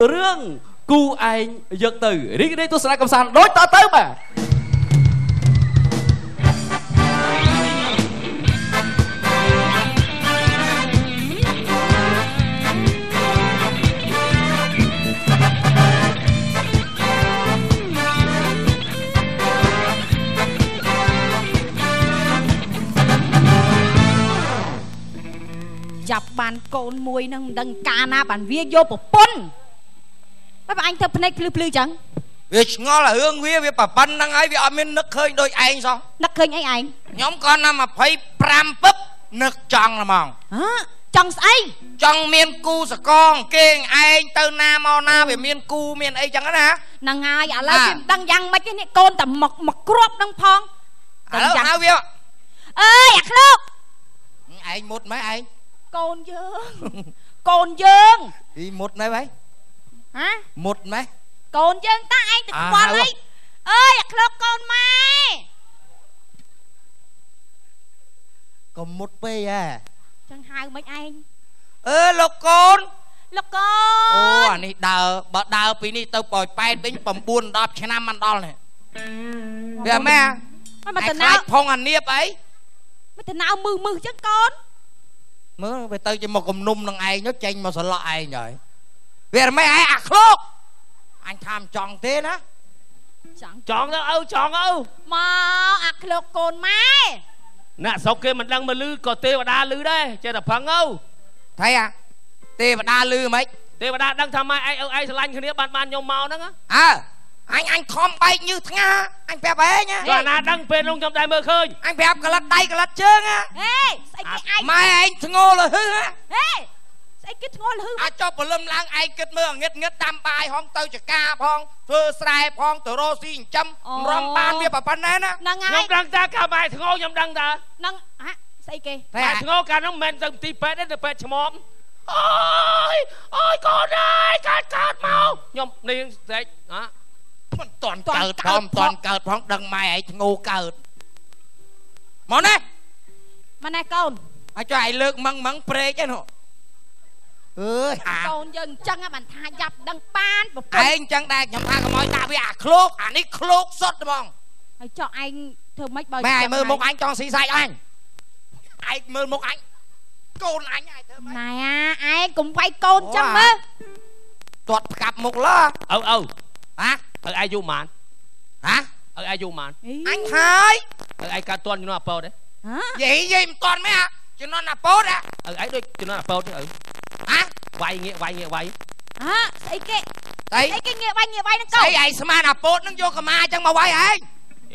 Rương cu anh giật từ đi đây tôi sẽ cầm sàn đối tao tới mà chập bàn côn mùi nâng đằng ca na bàn vía vô bộ pôn mấy bạn anh thơ phê plư chẳng việc ngon là hương vía việc bà bắn năng ấy vì ở bên nước khơi đôi anh sao nấc khơi anh nhóm con mà phải pram búp nước tròn là mong hả tròn say tròn miền cu sa con kênh anh từ nam mò na về miền cu miền ấy chẳng á năng ai à lại đăng văn mấy cái này côn tầm mọc crop đăng phong à đâu nào việc ơi ạc lúc anh một mấy anh côn dương đi một mấy mấy hả một mấy côn dương ta anh tự qua lấy ơi ạc lúc côn mai còn một bê à chẳng hai mấy anh lộc con ô này đào pí ni tao bồi bay tính bầm buồn đạp cho năm ăn đòn này bây mẹ mà anh khai phong anh niếp ấy mấy thằng nào mư chứ con mới về tới cho một cụm nung thằng ai nó chênh mà sợ lại rồi về mấy ai ạc lúc anh tham chọn thế đó chọn đâu mà ạc lúc côn mai nè sau kia mình đang mà lư có tê và đa lư đây chơi tập phẳng đâu thấy à tê và đa lư mấy tê và đa đang tham ai sẽ lanh cái ban nhau màu đó á anh không bay như thằng á anh bẹp ấy nhá và na đăng phê luôn trong tay mơ khơi anh bẹp cả lật tay cả lật chân á mai anh thằng ngô là hư á cái ngô là hư cho bờ lâm lang anh kết mưa ngết tam bài hong tao chả ca phong phơ sài phong từ rô xi chấm rom ban bia bà pan nén á nhom đăng ta ca bài thằng ngô nhom đăng ta nâng say kê thằng ngô ca nó men từng tí pet đến pet chmom ôi con ơi cắt mau nhom niên đấy hả toàn cợt phong đằng mai ấy ngu cợt món này mà nè con ai cho ai lược măng pre chứ nó con dân chân á bạn tha dập đằng pan anh chân đây nhầm tha có mối ta với khluốc này khluốc sốt đúng không cho anh thưa mấy bao mẹ mơ một anh cho xì xài anh ai mơ một anh côn anh ai thưa mấy này ai cũng phải côn chăng á tuột cặp một lo hả ai du màn hả ai du màn anh thấy ai ca tuần nó apple đấy vậy gì toàn mấy à chứ nó là bố đó ấy đôi chứ nó là apple đấy hả vay nghe thấy cái nghe vay nó câu thấy vậy sao mà là bố nó vô cầm ma chẳng mà vay ấy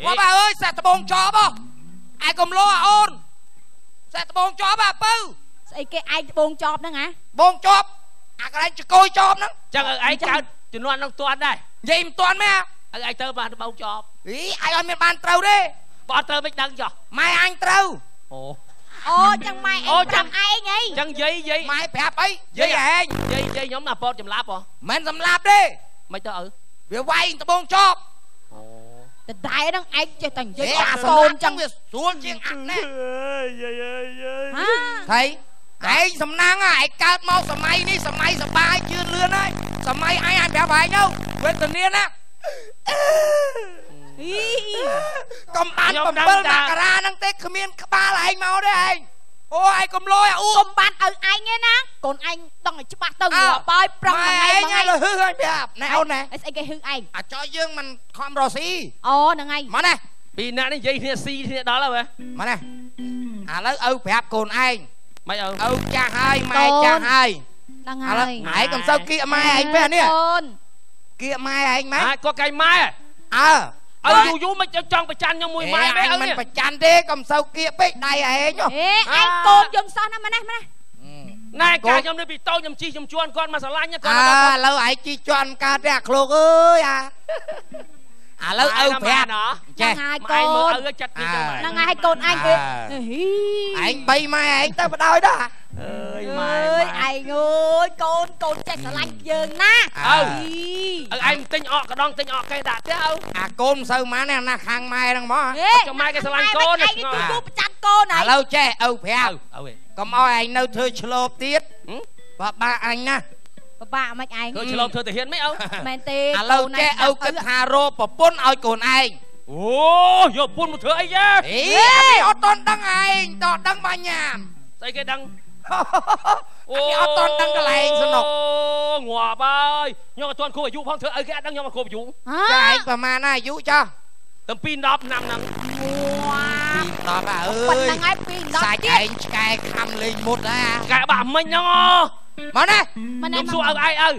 quá bà ơi sao tao bồn cho bố ai cùng lo ôn sao tao bồn cho bà bư thấy cái ai bồn chọp đó hả bồn chọp cái này chỉ coi chọp nữa chẳng ai cao chứ nó ăn toàn đây gì mà toàn mấy à ai tơ mà nó bông chọp ý ai ơi miền ban trâu đi bỏ tơ mới đăng cho mai anh trâu chẳng mai em chẳng ai nhỉ chẳng gì mai bẹp ấy gì anh gì nhóm nào chùm láp hả mình chùm láp đi mày tơ việc vay tao bông chọp đại đó anh chơi thành chơi côn chẳng việc xuống chiếc ăn nè thấy đấy sầm nang á ai cát mau sầm may đi sầm may sầm ba chưa lươn ấy sầm may ai bẹp phải đâu quên tình niên á cầm bán cầm bơ bạc ra năng tết khmer ba là anh mau đấy anh ai cầm lôi cầm bán anh nghe ná còn anh đang ở trước mặt tao bơi prong anh là hư anh bẹp nè nè anh cái hư anh cho dương mình không rò xí nè anh mà nè bị nãy đến dây thì xi đó là vậy mà nè lấy bẹp cồn anh mày cha hai mai cha hai đang hai nãy cầm sao kia mai anh bé nè kia mai anh mấy có cây mai dù mấy trong phải chăn nhau mùi mai mấy anh mình phải chăn thế cầm sao kia bé đây anh nhá anh côn dùng sao nè mà này cả nhom đây bị tao nhom chi nhom chuan con mà sao lanh nhá con lâu ai chi chuan ca đẹp luôn ơi lâu bẹp đang hai côn đang hai côn anh anh bay mai anh ta bắt đôi đó ơi anh ơi côn chạy sao lanh dừng na anh tinh ọ cái đòn tinh ọ cây đạt thế không côn sao má nè na khang mai đang mó cho mai cái sao lanh côn này anh chặt côn này lâu che bẹp còn oi anh đâu thôi chlop tiết và ba anh nè ពិបាកមិនឯង ធ្វើឆ្លងធ្វើទៅហ៊ានមិនអើ មែនទេ ឥឡូវចេះឪគិតថារកប្រពន្ធឲ្យកូនឯង អូយកពុនមកធ្វើអីយ៉ា អីអត់តន់ដឹងឯងតដឹងបាញ៉ាម ស្អីគេដឹង អូអត់តន់ដឹងកន្លែងសនុក ងាប់ហើយខ្ញុំអត់ទាន់គ្រប់អាយុផងធ្វើអីគេអត់ដឹងខ្ញុំអត់គ្រប់អាយុ ចាឯងប្រហែលណាអាយុចាស់ តាំងពី10ឆ្នាំហ្នឹង 10អើ ប៉ុណ្ យ ណឹងហើយពី10 សាច់ ទៀត ឯងឆ្កែខំលេងមុតណា កែបាក់មិញហ្នឹង មកណា មិន ខ្ញុំ ឯង សួរឪឯងឪ អើ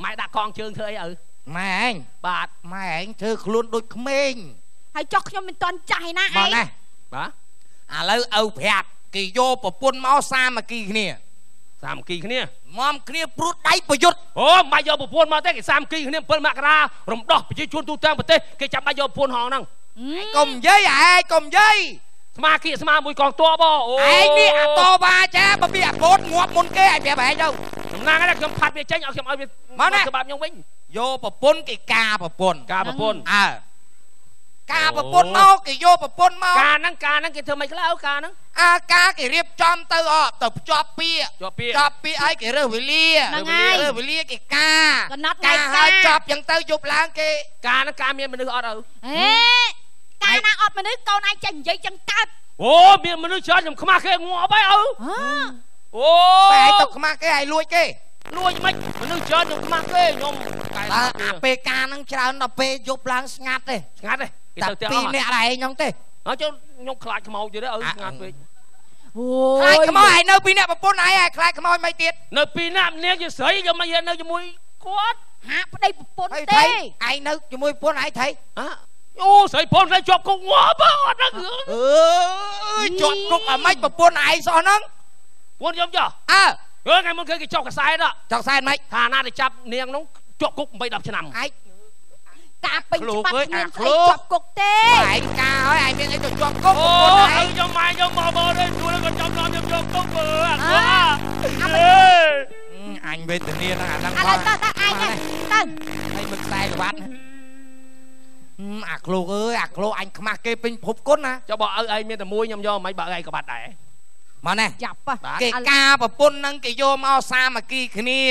ម៉ែដាក់កងជើងធ្វើអីឪ ម៉ែឯង បាទ ម៉ែឯងធ្វើខ្លួនដូចក្មេង ហើយចុះខ្ញុំមិនតន់ចាស់ឯណា មក ឯង ណា បាទ ឥឡូវឪប្រាប់គេយកប្រពន្ធមកសាមគ្គីគ្នា សាមគ្គីគ្នា មកគ្នាព្រួតដៃប្រយុទ្ធ អូមិនបាច់យកប្រពន្ធមកទេគេសាមគ្គីគ្នា7មករារំដោះប្រជាជនទូទាំងប្រទេសគេចាំបាច់យកប្រពន្ធហងហ្នឹង កុំនិយាយឯងកុំនិយាយ ស្មាគីស្មាមួយកងទ័ពអូ ឯងនេះអាតបាចាបើពីអាកូនងាប់មុនគេឯងប្រាប់ឯងទៅ តំណាងហ្នឹងខ្ញុំផាត់វាចេញឲ្យខ្ញុំឲ្យវាក្បាប់ខ្ញុំវិញ យកប្រពន្ធគេការប្រពន្ធ ការប្រពន្ធ អើការប្រពន្ធមកគេយកប្រពន្ធមក ការហ្នឹងគេធ្វើមិនខ្លៅការហ្នឹង អាការគេរៀបចំទៅទៅភ្ជាប់ពាក្យ ជាប់ពាក្យ ចប់ពាក្យឲ្យគេរើសវេលា ហ្នឹងហើយ រើសវេលាគេការ កណត់ថ្ងៃ ការ កា ហើយចប់ចឹងទៅយប់ឡើងគេ ការហ្នឹងការមានមនុស្សអត់ឪ ហេកាលណាអត់មនុស្សកូនឯងចេះនិយាយចឹងកើត អូមានមនុស្សច្រើនខ្ញុំខ្មាស់គេងាប់ហើយឪ ហ៎ អូ បែរទៅខ្មាស់គេឲ្យលួចគេ លួចមិនមនុស្សច្រើនខ្ញុំខ្មាស់គេខ្ញុំកែ បើអាពេលការហ្នឹងច្រើនដល់ពេលយប់ឡើងស្ងាត់ទេ ស្ងាត់ទេគេ តែ ទៅទាំង ពីរ អស់ នាក់ឯងហ្នឹងទេ ហើយចុះខ្ញុំខ្លាចខ្មោចទៀតឪស្ងាត់ពេក អូ ខ្លាច យ ខ្មោចឯងនៅពីរនាក់ប្រពន្ធឯងខ្លាចខ្មោចមិនទៀត នៅពីណាម្នាក់ជាស្រីខ្ញុំមិននៅជាមួយគាត់ ហាក់ប្តីប្រពន្ធ ហើយ ទេ ថៃឯងនៅជាមួយប្រពន្ធឯងថៃ អូស្រីពន្ធស្រីជាប់គុកងាប់អត់ដឹង អើយជាប់គុកអាម៉េចប្រពន្ធឯងសោះហ្នឹង ពួកខ្ញុំចុះ អើ ថ្ងៃមុនគេចុះកសែត ចង់សែនម៉េច ថាណាទៅចាប់នាងនោះជាប់គុក8 10ឆ្នាំ ឯង ការពេញច្បាប់ ឃ្លោកអើយ មាន អា ស្អី ឃ្លោក ជាប់គុកទេ ឯងការហើយឯងមានអីទៅជាប់គុក អូ ប្រពន្ធឯ ហើ ង យខ្ញុំម៉ែខ្ញុំមកទេជួយគាត់ចាំនាំខ្ញុំជាប់គុកមើលអា អញវេទនាហ្នឹងអាហ្នឹង ឥឡូវទៅទៅឯងទៅ ហើយមិនខ្សែក្បាត់អាឃ្លោកអើយអាឃ្លោកអញខ្មាស់គេពេញភពគុណណា ចុះបើឪឯងមានតែមួយខ្ញុំយកមិនបើឪឯងក៏បាត់ដែរ មកណា ចាប់ គេការប្រពន្ធហ្នឹងគេយកមកសាមគ្គីគ្នា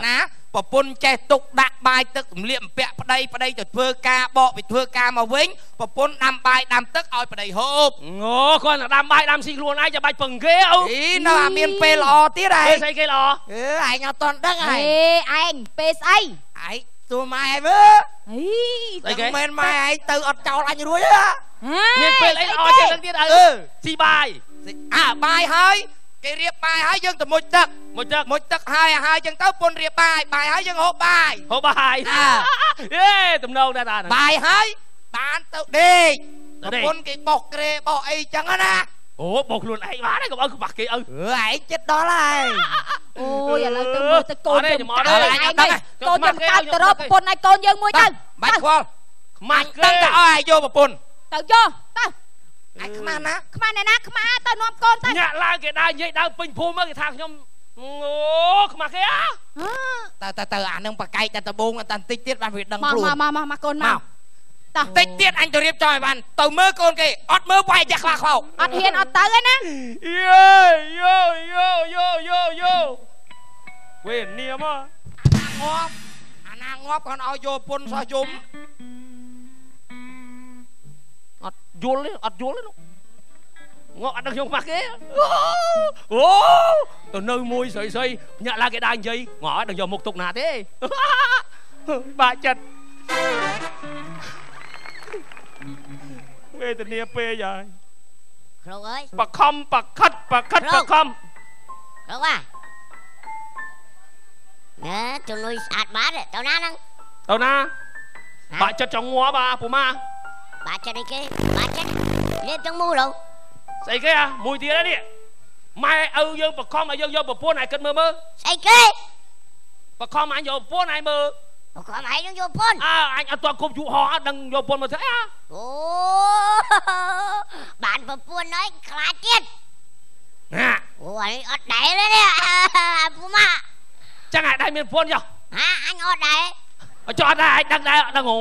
ណាប្រពន្ធចេះទុកដាក់បាយទឹករំលាកពាក់ប្តីប្តីទៅធ្វើការបកពីធ្វើការមកវិញប្រពន្ធដាំបាយដាំទឹកឲ្យប្តីហូប អូគាត់ដាំបាយដាំស៊ីខ្លួនឯងចាំបាច់ពឹងគេអូ អីនៅអាមានពេលល្អទៀតឯង ស្អីគេល្អ អឺឯងអត់តន់ដឹង អេ ឯង ឯងពេលស្អី ឯងទួម៉ែមើល អី តែមិនម៉ែឯងទៅអត់ចោលអញរួចទេ មានពេលអីល្អជាងនឹងទៀតឪស៊ីបាយ អាបាយហើយគេរៀបបាយហើយយើងទៅមុជទឹក មួយទឹក មុជទឹកហើយចឹងទៅពុនរៀបបាយបាយហើយយើងហូបបាយ ហូបបាយអេតំណងដែរតា បាយហើយបានទៅដេកប្រពន្ធគេបោះក្រេបោះអីចឹងណា អូបោកខ្លួនឯងបានហើយកុំឲ្យខ្វះគេឪ ឯងចិត្តដល់ហើយ អូយឥឡូវទៅមើលទៅកូនខ្ញុំកើត អើ ឯងទៅកូនខ្ញុំកើតទៅរកប្រពន្ធឯងកូនយើងមួយទៅ បាច់ខ្វល់ ខ្មាស់គេ ដឹងតែឲ្យយកប្រពន្ធ ទៅយកទៅ ឯងខ្មាស់ណា ខ្មាស់អ្នកណាខ្មាស់ទៅនាំកូនទៅ ញាក់ឡើងគេដើរនិយាយដើរពេញភូមិគេថាខ្ញុំអូខ្មាស់គេអា ទៅអានឹងបកែកតែដបងតែបន្តិចទៀតបានវាដឹង មក ខ្លួន មកកូនមកតោះ តិចទៀតអញទៅរៀបចំឲ្យបានទៅមើលកូនគេអត់មើលវាយចាស់ខ្វះខ្វោ អត់ហ៊ានអត់ទៅឯណា យោវេនាម ងាប់អាណាងាប់គាត់ឲ្យយកពុនសោះយំ អត់យល់ទេអត់យល់ទេងក់អត់ដឹងខ្ញុំខ្មាស់គេអូទៅនៅមួយស្រីញាក់ឡើងគេដើរនិយាយងក់អត់ដឹងយកមុខទុកណាទេបាក់ចិត្តវេទនាពេកហើយ គ្រូអើយ បខំបខិតបខំ គ្រូអាណែទៅលុយស្អាតបាត់ទៅណាហ្នឹង ទៅណាបាក់ចិត្តចង់ងាប់ពូម៉ា បាចិត្តអីគេបាចិត្តនេះទាំងមូលហ៎ ស្អីគេអាមួយទៀតនេះម៉ែឪយើងបខំឲ្យយើងយកប្រពន្ធឲ្យគិតមើល ស្អីគេ បខំអញយកប្រពន្ធឲ្យមើល ក៏ឯងនឹងយកពុន អើអញអត់ទាន់គប់យូរហោះអត់ដឹងយកប្រពន្ធមកធ្វើអី អូបានប្រពន្ធហើយខ្លាចទៀត ណា អូអញអត់ដែរទេនេះពូម៉ា ចឹងឲ្យដៃមានប្រពន្ធចុះ ហាអញអត់ដែរ ចុះអត់ដែរឲ្យដឹងដែរអត់ដឹងហ៎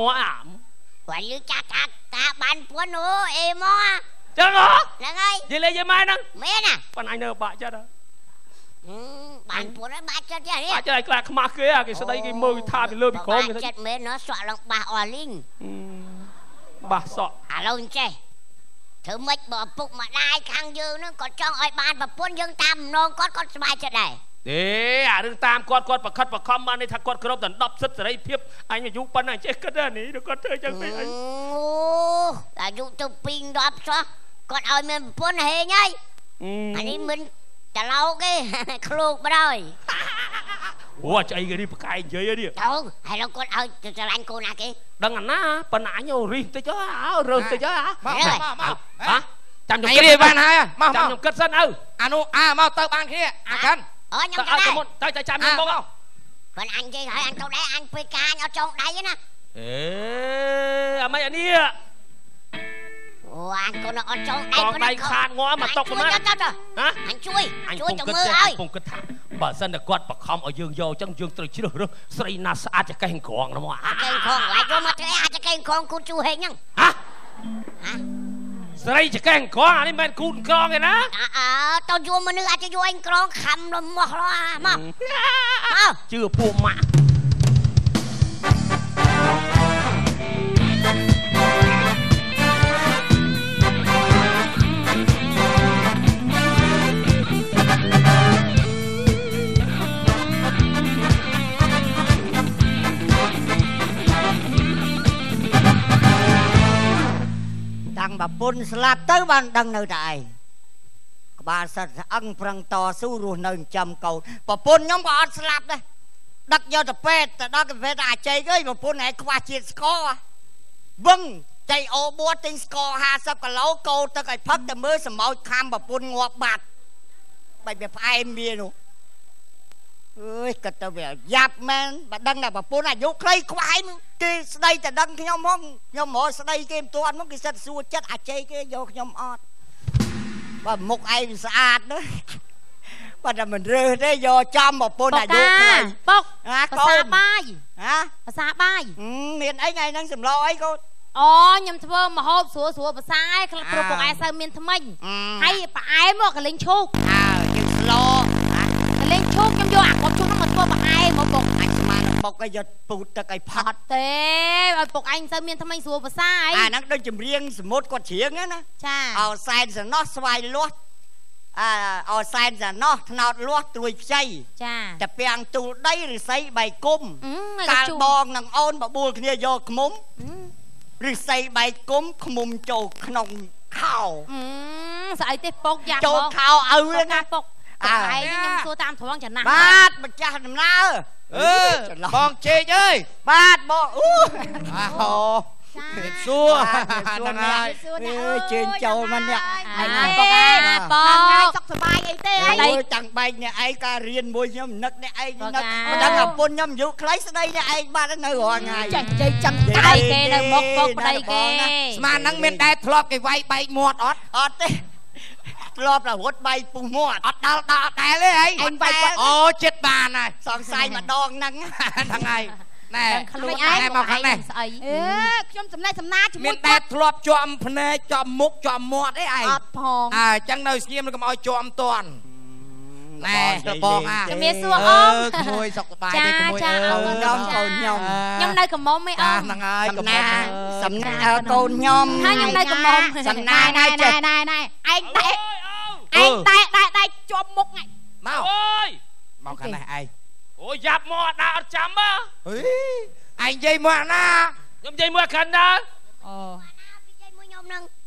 គាត់លឺចាស់តាបានពុនអូអេមក ចឹងហ៎ ហ្នឹងហើយ និយាយលេងយីម៉ែហ្នឹង មែនណា ប៉ុន្តែអញនៅបាក់ចិត្ត bạn buồn nó ba chết vậy ba chết này khăm kia cái sau đây cái mơ tha bị lơ bị khom ba chết mấy nó sọ lòng ba o linh ba sọ lâu chơi thử mấy bỏ phục mà đai khang dư nó còn trong oi ban và buôn dương tam non con bài chết này để đừng tam con bạc khom mà này thằng con kêu tận đập sứt rồi đấy phiếp anh mà dụ bắn này chết cái này được con chơi chẳng phải anh là dụ từ pin đập sao con ơi mình buôn hề nhây anh ấy mình chả lâu cái khluộc bắt rồi ủa chạy cái đi cái gì đi đâu hay là con ơi cho anh cô nào kia đằng ảnh á bên nãy nhau riêng tới chó rồi tới chó hả chăm này đi ban hai mau chăm cất sân anu mau tới ban kia cần nhầm tới chăm nhầm không bên anh kia hỏi anh câu đấy anh PK nhau trong đây nè ê mấy anh đi anh cô nó ở trong đây còn đây khàn ngó mà tóc mà hả anh chui trong mưa ơi không cất thả bà dân là quạt bạc không ở dương vô trong dương từ chứ được xây na sa cho cái hình con nó mà cái con lại cho mà cho cái con cô chui hết nhăng hả xây cho cái hình con anh bên cún con này đó tao vua mà nữa cho vua anh con khăm rồi mò lo mà chưa phụ mạ đằng bà pun slap tới ban đằng nơi đại bà sật ăn prang to su ru nơi chầm cầu bà pun nhóm bà slap đây đặt vô tập pet đó cái pet chơi cái bà pun này qua chia score vâng chạy ô búa tinh score 50 cái lấu câu ta cái phật ta mới sầm màu cam bà pun ngọt bạt bài việc ai mía nữa ơi cái tao về giáp men bà đăng là bà pun này vô cây quái cái đây ta đăng cái nhóm không nhóm mỗi đây cái em toàn nó cái sật xua chất chơi cái vô nhóm ọt bà một ai sạch đó bà là mình rơi thế vô trong một pun này vô cây bốc bà xa bay hả bà xa bay miền ấy ngày năng sầm lo ấy cô nhầm thưa mà hộp sủa bà xa ấy không có ai sao miền thâm mình hay bà ai mà cái lính chúc nhưng lo cái lính chúc nhầm vô có chúc nó mà thua bà ai mà bốc anh mà bốc cái giật bụt cái phật thế bốc anh sao miền thâm mình sủa bà xa ấy nó đôi chùm riêng một con chiếng á cha outside là nó xoay luôn outside là nó nào luôn tuổi chay chaแต่เปียงตูได้หรือใส่ใบกุ้มการบองนังอ้อนบะบัวเนี่ยโยกมุ้มหรือใส่ใบกุ้มขมุมโจกขนมข้าวใส่เตะปกยาโจกข้าวเอาเลยนะปกไอ้ยังตัวตามท้องฉันนะบาดมันจะทำหน้าบองเจเอ้ยบาดบอกxuaนั่นไงเชิญโจมันเนี่ยไอ้ปกปกสกสบายไอ้เต้ไอ้จังใบเนี่ยไอ้การเรียนมวยย่ำนักเนี่ยไอ้นักมันดังกับปนย่ำยุคล้ายสไลด์เนี่ยไอ้บ้านนั่นเหรอไงใจจังไอ้เกย์มกปกไอ้เกย์มานั่งเมียนได้ทลอบไอ้ใบใบหมดอดเต้รอบละหัวใบปูหมดดาวแต่เลยไอ้ใบเจ็ดบาทน่ะสองไซมาดองนั่งทางไงแน่ไม่ไอ้มาข้างในชมสำเนาจมีแต่ทลอบจอมพเนจอมมุกจอมหมดไอ้พองจังเนยเสียมแล้วก็มาจอมตอนแน่จะบอกจะมีส่วนอ้อมขโมยสกปรกได้ขโมยย่อมโกนย่อมย่อมได้ขโมยไม่อ้อมทางไงสำนาโกนย่อมถ้าย่อมได้ขโมยสำนายนายไอ้ได้จมมุกไงมาmau cái này ai ôi dạp mò đã chấm á anh dây mò na nhom dây mò khăn đó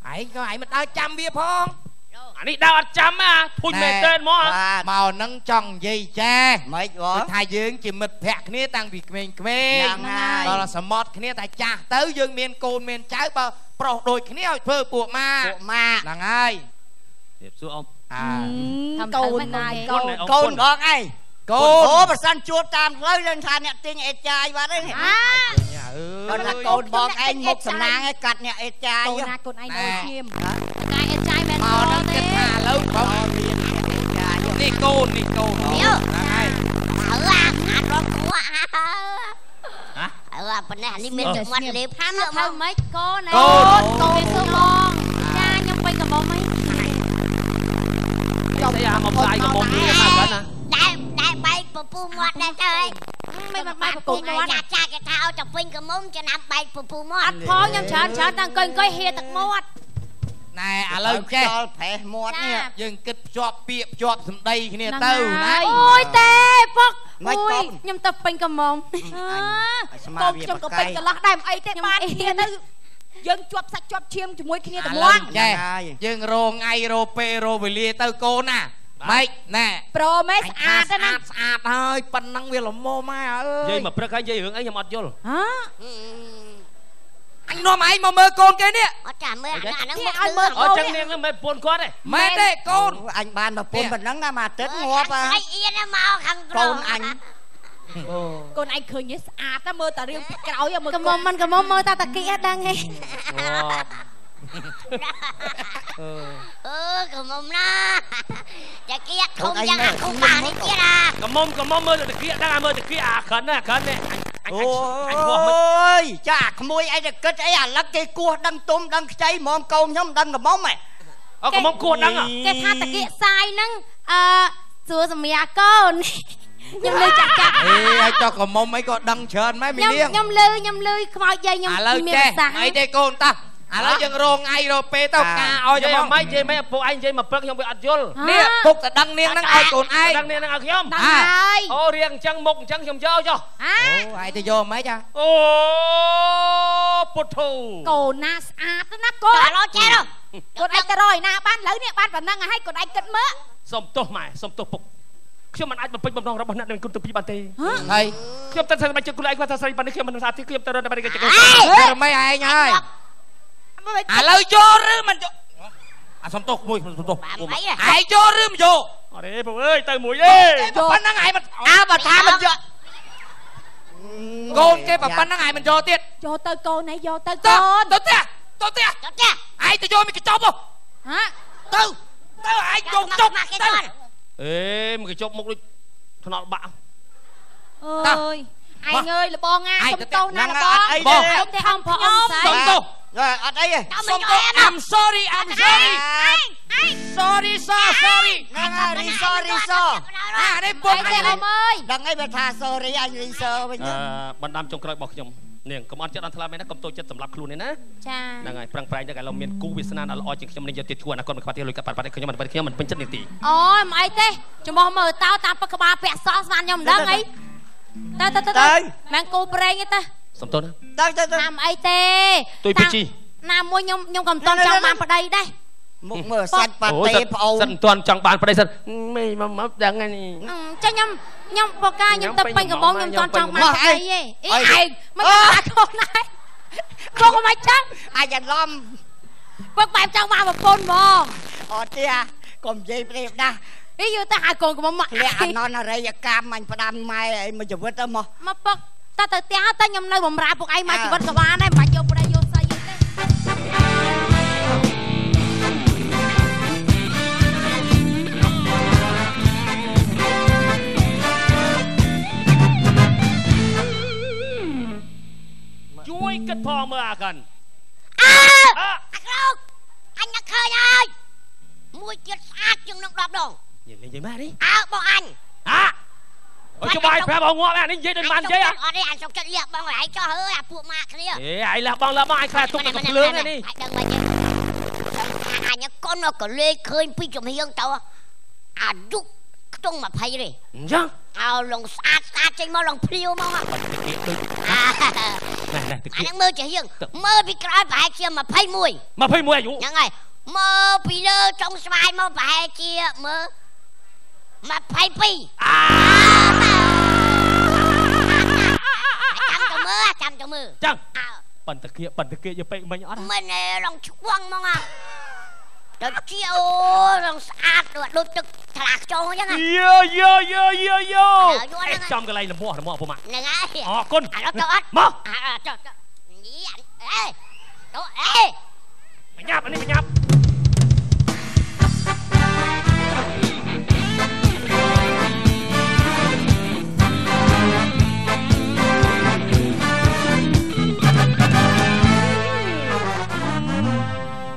ai có ai mà đau chấm bia phong anh đi đau chấm á phun mệt tên mò màu nắng tròn dây cha mấy quá thay dương chỉ mệt phẹt kia tăng việc mình đó là smart kia tại cha tới dương miền cồn miền trái bờ pro đôi kia phơi buộc ma là ngay đẹp xưa ông cồnบอกไอ้โอ้ประสันจวบตามเลยเรื่องทานเนี่ยติงเอจายมาได้เนี่ยตอนนั้นโกนบอกไอ้หมกสำนางไอ้กัดเนี่ยเอจายโกนไอ้โดยชิมไอ้เอจายแมนโกนเนี่ยแล้วเขานี่โกนเนี่ยอันร้องกัวเป็นเนี่ยนี่เป็นจังหวัดเล็บห้ามเท่าไหมโกนเป็นสู้มองย่ายังไปกับมองไหมจะยามองใจกับมองนี่มากกว่านะ ปูหมดได้trời មិនបាយពពុះមាត់ ចាគេថាឲ្យតែពេញកមុំចំណាំបែកពពុះមាត់ អត់ផងខ្ញុំច្រើនតាំងអង្គុយហៀទឹកមាត់ ណែឥឡូវចេះ ដល់ប្រេះមាត់នេះ យើងគិតភ្ជាប់ពាក្យភ្ជាប់សម្ដីគ្នាទៅណា អូយទេពុកអូយខ្ញុំទៅពេញកំមុំ កុំខ្ញុំក៏ពេញកន្លះដែរអីទេបានគ្នាទៅយើងជាប់សាច់ជាប់ឈាមជាមួយគ្នាទៅមក ចេះយើងរងថ្ងៃរពេលរវេលាទៅកូនណាម៉េចណែ ប្រូមេស្អាតណា ស្អាតហើយប៉ុណ្ណឹងវាល្មមម៉ែអើយ និយាយមកព្រឹកហើយនិយាយរឿងអីខ្ញុំអត់យល់ ហ៎ អញនាំឯងមកមើលកូនគេនេះ អត់ចាំមើលអាហ្នឹង ឲ្យមើល អត់ចឹងនាងមិនប្រពន្ធគាត់ទេ មែនទេកូន អញបានប្រពន្ធប៉ុណ្ណឹងណាមកទឹកងាប់ អីអៀនមកខាងក្រ កូនអញ កូនឯងឃើញស្អាតណាមើលតារឿងពីក្រោយមើលកំមុំមិនកំមុំមើលតាតាគីអត់ដឹងហី អឺកមុំណាចាគៀកធំយ៉ាងអាគុំបាននេះទៀតអា កំមុំមើលតែគៀកដឹងអាមើលតែគៀកអាក្រិនណាក្រិននេះ អូយចាក្មួយអីទៅគិតអីអាលឹកគេគោះដឹងទុំដឹងខ្ចីហ្មងកូនខ្ញុំដឹងកមុំហ៎ អូកំមុំគួរដឹង គេថាតាគីសាយហ្នឹងសួរសម្រាប់កូនខ្ញុំលើចាក់ អេឲ្យចុះកមុំអីក៏ដឹងច្រើនម៉ែមីនាង ខ្ញុំលើខ្មោចយាយខ្ញុំ ឥឡូវចេះអីទេកូនតាឥឡូវយើងរងថ្ងៃរពេលទៅការឲ្យតែមក ម៉េចនិយាយមិនពួកឯងនិយាយមកព្រឹកខ្ញុំវាអត់យល់ នេះពុកតែដឹងនាងហ្នឹងឲ្យកូនឯង ដឹងនាងនឹងឲ្យខ្ញុំ ដឹងហើយ អូរៀងអញ្ចឹងមុខអញ្ចឹងខ្ញុំយកចុះ ហ៎ អូឯងទៅយកមិនហ៎ អូពុទ្ធូ កូនណាស្អាតណាកូន តឡចេះ កូនឯងទៅរយណាបានឥឡូវនេះបានប៉ុណ្ណឹងហើយកូនឯងគិតមើល សុំទោសម៉ែសុំទោសពុកខ្ញុំមិនអាចបំពេញបំណងរបស់អ្នកនឹងគុណទៅពីបានទេ ហើយ ខ្ញុំតែស្រីបាច់ជខ្លួនឯងគាត់ថាស្រីបាននេះខ្ញុំមិនសាទីខ្ញុំទៅរត់តែបានគេ រមែឯងហើយឥឡូវយកឬមិនយកអាសុំទោសមួយសុំទោស បានអី ឯងយកឬមិនយក អរេពុកអើយទៅមួយទេ ប៉ុណ្ណឹងឯងមិន បើថាមិនយក កូនគេប៉ុណ្ណឹងឯងមិនយកទៀត យកទៅកូនឯងយកទៅកូន ទៅទៀតទៅទៀត ចុះចា ឯងទៅយកមិនកញ្ចប់ហ៎ ហ៎ ទៅឯងយកចុកទៅ អេមកជប់មុខដូចថ្នល់បាក់ អើយឯងអើយលបងណាសុំតោណាលបង អីទេ ខ្ញុំទេអំផងអមស្អី សុំទោស អត់អីទេ សុំទោស I'm sorry sorry ហ្នឹងហើយរីសអានេះពុ ឯ ក ងទេអមអើយ ដឹងអីបើថា sorry អញរីសវិញ បណ្ដាំចុងក្រោយរបស់ខ្ញុំនាងកុំអត់ចិត្តអត់ថ្លើមឯណាកុំតូចចិត្តសម្រាប់ខ្លួនឯណា ចា ហ្នឹងហើយប្រឹងប្រែងទៅឥឡូវមានគូវាសនាដល់ល្អជាងខ្ញុំនឹងយកទៀតឈួរអនាគតមិនខ្វះទៀតលុយកាត់ប៉ាត់ខ្ញុំមិនពេញចិត្តនាងទី អូយមិនអីទេចំោះមើលតោតាមពឹកក្បាលពាក់សក់ស្មានខ្ញុំមិនដឹងអីទៅមិនគូប្រេងទេ សុំទោសណា ទៅ តាមអីទេ ទុយពីជី ណាមួយខ្ញុំក៏មិនតន់ចង់បានប្តីដែរ មុខមើលសាច់ប៉ាតេប្អូន សិនមិនទាន់ចង់បានប្តីសិនមេមកដឹងហើយនេះ ចាខ្ញុំបកាខ្ញុំទៅពេញកំបងខ្ញុំតន់ចង់បានប្តីទេអីឯងមិនថាកូនណាពុកមិនចឹង អាចឡំ ពុកបែបចង់បានប្រពន្ធហ្មង អត់ទេកុំនិយាយព្រេបដាស់ អីយូទៅហៅកូនកំមក ធ្លាក់អននរិយកម្មអញផ្ដាំម៉ែអីមួយជីវិតទៅមក មកពុកតើទៅផ្ទះទៅខ្ញុំនៅបំរើពុកឯងមកជីវិតក៏បានដែរមិនបាច់យកប្តីយកស្អីទេ ជួយគិតផងមើលអាកិន អាក្រោកអញនឹកឃើញហើយមួយទៀតស្អាតជាងនឹង10ដង និយាយម៉ែនេះ អើបងអញ អូយបាយប្រាប់បងងាប់អានេះនិយាយដូចបាននិយាយ អត់ទេអញសុកចិត្តលះបងឯងចោះអើយអាពួកម៉ាក់គ្នា អេឯងលះបងអញខ្លាចទុកទៅភ្លើងនេះ ដឹងមិនទេអញកូនក៏លេខឃើញពីចំហៀងទៅអាយុខ្ទង់20ទេ អញ្ចឹង ឲ្យលងស្អាតចេញមកលងភ្លាវមកអា ណែទឹក ហ្នឹងមើលចំហៀងមើលពីក្រោយប្រហែលជា21 21អាយុ ហ្នឹងហើយមើលពីលើចុងស្វាយមកប្រហែលជាមើល22ចាំទៅមើល ចឹងបន្តិគាយកពេកមិញអត់ មិនឡងឆ្វងហ្មងទៅជាអូឡងស្អាតដូចទឹកថ្លាខ្ចោអញ្ចឹង យោចំកន្លែងលំពោះពុកម៉ាក់ ហ្នឹងហើយ អរគុណ អានោះទៅអត់ មក ចុះញីអេទៅអេ បញ្ញាប់អានេះបញ្ញាប់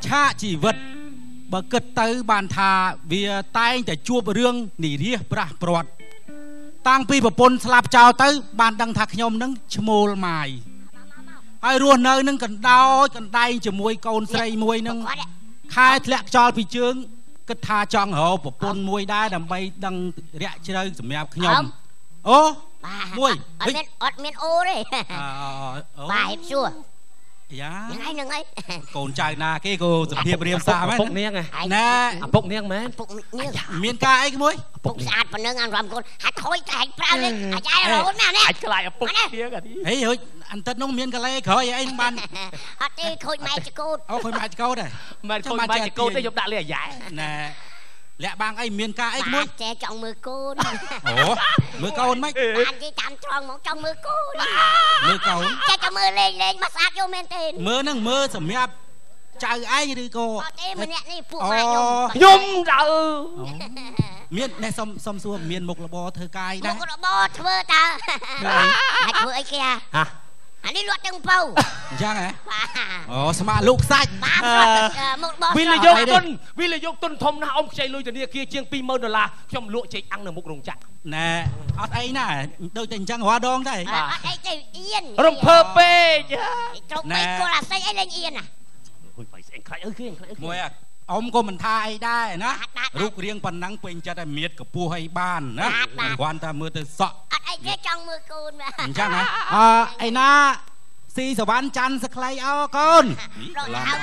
ឆាកជីវិតបើគិតទៅបានថាវាតែងតែជួបរឿងនិរាសប្រាស់ព្រាត់ តាំងពីប្រពន្ធស្លាប់ចោលទៅបានដឹងថាខ្ញុំនឹងឈ្មោលម៉ាយហើយរស់នៅនឹងកណ្ដោចកណ្ដែងជាមួយកូនស្រីមួយនឹងខែធ្លាក់ខ្យល់ពីជើងគិតថាចង់រកប្រពន្ធមួយដែរដើម្បីដឹងរាក់ជ្រៅសម្រាប់ខ្ញុំអូមួយអត់មានអូទេបាទហេបសួរយ៉ាហ្នឹងហើយកូនចៅណាគេក៏សភាពរៀមសាមែនពុកនាងណែឪពុកនាងមែនពុកនាងមានការអីមួយពុកស្អាតប៉ុណ្ណឹងអានរំកូនហាត់ខូចតែប្រើលេងអាចរហូតណានេះអាចខ្លាចឪពុកនាងហេហូចអន្តិតនោះមានកលេក្រោយអីបានអត់ទេខូចម៉ែចកូតអូខូចម៉ែចកូតដែរមិនខូចម៉ែចកូតទេខ្ញុំដាក់លេអាយ៉ែណែលាក់បាំងអីមានការអីមួយចេះចង់មើលកូនអូមើលកូនមិនបាននិយាយតាមត្រង់មកចង់មើលកូនមើលកូនចេះតែមើលលេងមកស្អាតយកមែនទេមើលហ្នឹងមើលសម្រាប់ចៅឯងឬក៏អត់ទេម្នាក់នេះពួកម៉ែខ្ញុំដៅមានណែសុំសួរមានមុខរបរធ្វើកាយដែរមុខរបរធ្វើតើអាចធ្វើអីគេហ៎អានេះលក់ទាំងពៅអញ្ចឹងហ៎អូស្មាលូកសាច់មុខរបរវិលយកទុនធំណាស់អ៊ំខ្ចីលុយធនាគារជាង$20000ខ្ញុំលក់ចេកអាំងនៅមុខរោងចក្រណែអត់អីណាដូចតែអញ្ចឹងរាល់ដងដែរអត់អីទេអៀនរំភើពេកត្រូវបីគល់អាស័យអីលេងអៀនណាអុយបៃស្អែកខ្លាចអើគេខ្លាចមួយអ៊ំក៏មិនថាអីដែរណារូបរាងប៉ុណ្ណឹងពេញចិត្តឲ្យមៀតកពស់ឲ្យបានណាគ្រាន់តែមើលទៅសក់អត់អីទេចង់មើលកូនអញ្ចឹងណាអីណាស៊ីសវណ្ណច័ន្ទសក្លៃអោកូនរត់ហៅ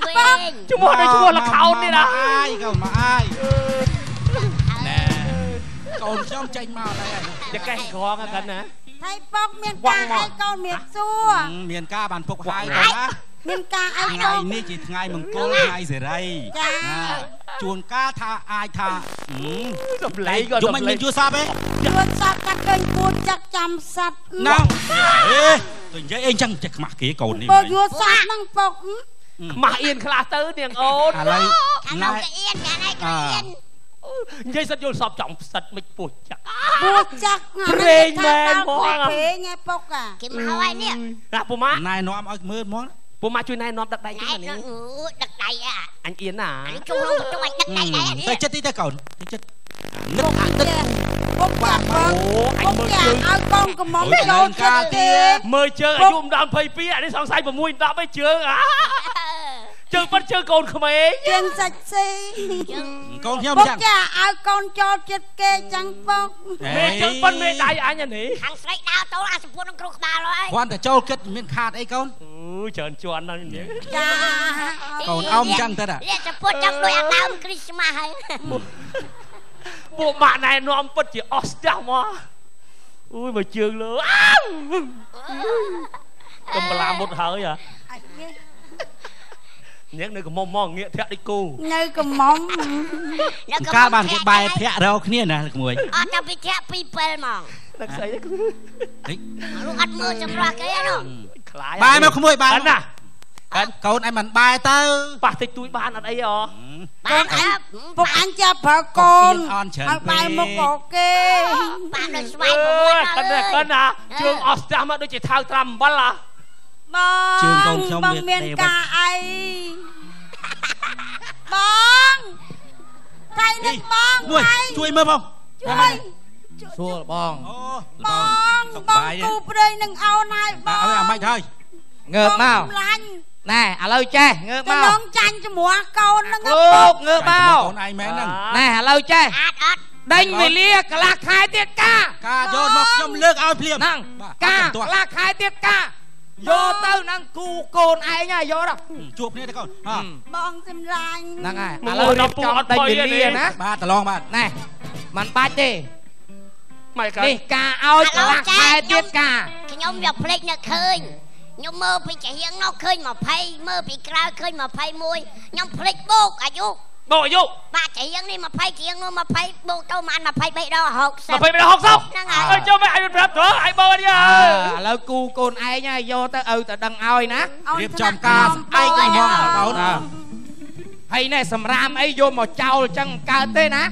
វិញឈ្មោះដូចឈ្មោះលខោននេះណាអាយកូនមកអាយណែកូនខ្ញុំចេញមកដែរតែកេះក្រងហ្នឹងណាថៃពុកមានការឲ្យកូនមានសួរមានការបានពុកហើយកូនណាមានការអីថ្ងៃនេះជាថ្ងៃមង្គលថ្ងៃសេរីចាជួនកាលថាអាចថាសំឡេងក៏យំមិនមានជួសបទេជួសបកាត់ឃើញគួនចាក់ចាំសັດណាទៅនិយាយអីចឹងចេះខ្មាស់គេកូននេះបើជួសបហ្នឹងពុកខ្មាស់អៀនខ្លះទៅនាងអូនឥឡូវណែអៀនកាលណាអៀននិយាយសិតយល់សពចំផ្សិតមិនពោះចាក់ព្រេងមែនហ្មងព្រេងឯពុកគេមកហើយនេះណាពូម៉ាណែនាំឲ្យមើលហ្មងពូម៉ាជួយណែនាំដឹកដៃនេះដឹកដៃអញអៀនណាអញចូលក្នុងបន្ទប់អញដឹកដៃដែរនេះទៅចិត្តទីទៅកូនទៅចិត្តនឹកអាទឹកពុកបាក់អូអញមើលជើងឲ្យកូនកំមុំចូលចិត្តទេមើលជើងអាយុមិនដល់22អានេះសង្ស័យ6 10ឯជើងជើងបាត់ជើងកូនក្មេងជើងសាច់ស៊ីកូនខ្ញុំចឹងចាឲ្យកូនចូលចិត្តគេចឹងពុកមេជើងប៉ុនមេដៃអញអានេះខាងស្រីដើរតូលអាសពុននឹងគ្រូក្បាលហើយគ្រាន់តែចូលគិតមានខាតអីកូនច្រើនជន់ដល់នេះចាកូនអ៊ំចឹងទៅតាសពុនចឹងដូចអាដើមគ្រីស្មាស់ហើយពួកម៉ាក់ណែនាំពិតជាអស់ស្ទះមកអូយមកជើងលើកំប្លាមុតហើយនាងនៅកំមុំមកងាកធាក់ដូចគូនៅកំមុំកាលបានគេបែរធាក់រកគ្នាណាក្មួយអត់តែពីធាក់ពី7ហ្មងដឹកស្អីលោកអត់មើលចម្រាស់គេណាខ្លាយបែរមកក្មួយបែរណាកូនឯងមិនបែរទៅប៉ះតិចតួយបានអត់អីហ៎កូនអញពុកអញចាប់ប្រើកូនឲ្យបែរមុខអូគេបានដូចស្វែង6ដល់កូនណាជើងអស់ស្ទះមកដូចជាថៅត្រាំអំបិលបងជើងកូនខ្ញុំមានការអីបងថៃនឹងបងមួយជួយមើលបងជួយសួរបងបងគូព្រៃនឹងអូនហើយបងឲ្យអាម៉េចហើយងើបមកណែឥឡូវចេះងើបមកខ្ញុំចាញ់ជំរះកូននឹងលោកងើបមកកូនឯងមែនហ្នឹងណែឥឡូវចេះអត់ដេញវេលាកន្លះខែទៀតការយកមកខ្ញុំលើកឲ្យភ្លាមហ្នឹងការកន្លះខែទៀតការយកទៅនឹងគូកូនឯងយកដល់ជួបគ្នាទៅកូនបងសម្លាញ់ហ្នឹងហើយឥឡូវរៀបចំដេញវេលាណាបាទប្រឡងបាទណែមិនបាច់ទេនេះការឲ្យកន្លះខែទៀតការខ្ញុំយកភ្លេចនៅឃើញខ្ញុំមើលពីចាហៀងនោះឃើញ20មើលពីក្រៅឃើញ21ខ្ញុំភ្លេចបូកអាយុបាទចាហៀងនេះ20ចាហៀងនោះ20បូកទៅប្រហែល23ដល់60 23ដល់60ហ្នឹងហើយចូលមកឲ្យប្រាប់ទៅឲ្យបងនេះឥឡូវគូកូនឯងយកទៅឲ្យទៅដឹងឲ្យណារៀបចំការឯងទៅមកកូនហើយណែសម្រាមអីយកមកចោលចឹងកើតទេណា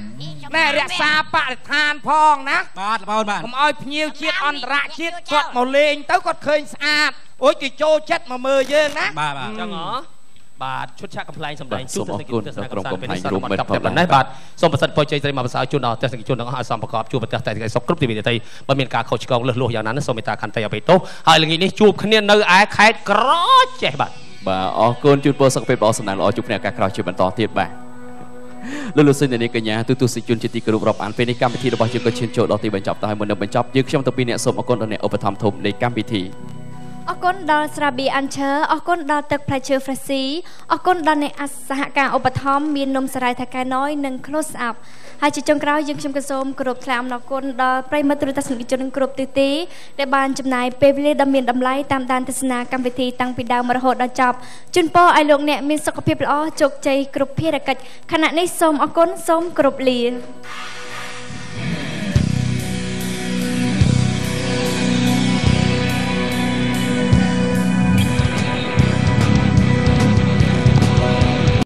ណែរក្សាបរិស្ថានផងណាបាទបងបាទកុំឲ្យភ្ញៀវជាតិអន្តរជាតិគាត់មកលេងទៅគាត់ឃើញស្អាតអូយគេចូលចិត្តមកមើលយើងណាបាទចឹងហ៎ បាទឈុតឆាកកំ pl ែងសម្ដែង សូមអរគុណដល់ក្រុមកំ pl ែងរួមមិត្តផងដែរ បាទសូមប្រសិទ្ធពរជ័យស្រីមកប្រសើរជូនដល់ទស្សនិកជនទាំងអស់ឲ្យសំប្រកបជួបប្រទេសតែថ្ងៃសុខគ្រប់ទីវិធីបើមានការខុសឆ្គងលឹះលួសយ៉ាងណាសូមមេត្តាខន្តីអភ័យទោសហើយល្ងាចនេះជួបគ្នានៅឯខេត្តក្រចេះបាទអរគុណជូនពរសុខភាពល្អសំណាងល្អជួបគ្នាឱកាសក្រោយជាបន្តទៀតបាទលោកសិននាងកញ្ញាទូទស្សនិកជនជាទីគោរពរាប់អានពេលនេះកម្មវិធីរបស់យើងក៏ឈានចូលដល់ទីបញ្ចប់ទៅហើយមុននឹងបញ្ចប់យើងខ្ញុំទាំងពីរអ្នកសូមអរគុណដល់អ្នកឧបត្ថម្ភធំនៃកម្មវិធីអរគុណដល់ស្រាបៀអានឈើអរគុណដល់ទឹកផ្លែឈើ Freshie អរគុណដល់អ្នកសហការឧបត្ថម្ភមាននំសារាយថាកែណយនិង Close Up ហើយជាចុងក្រោយយើងខ្ញុំក៏សូមគោរពថ្លែងអំណរគុណដល់ប្រិយមិត្តទូរទស្សនិកជនគ្រប់ទិសទីដែលបានចំណាយពេលវេលាដ៏មានតម្លៃតាមដានទស្សនាកម្មវិធីតាំងពីដើមរហូតដល់ចប់ជូនពរឲ្យលោកអ្នកមានសុខភាពល្អជោគជ័យគ្រប់ភារកិច្ចខណៈនេះសូមអរគុណសូមគោរពលា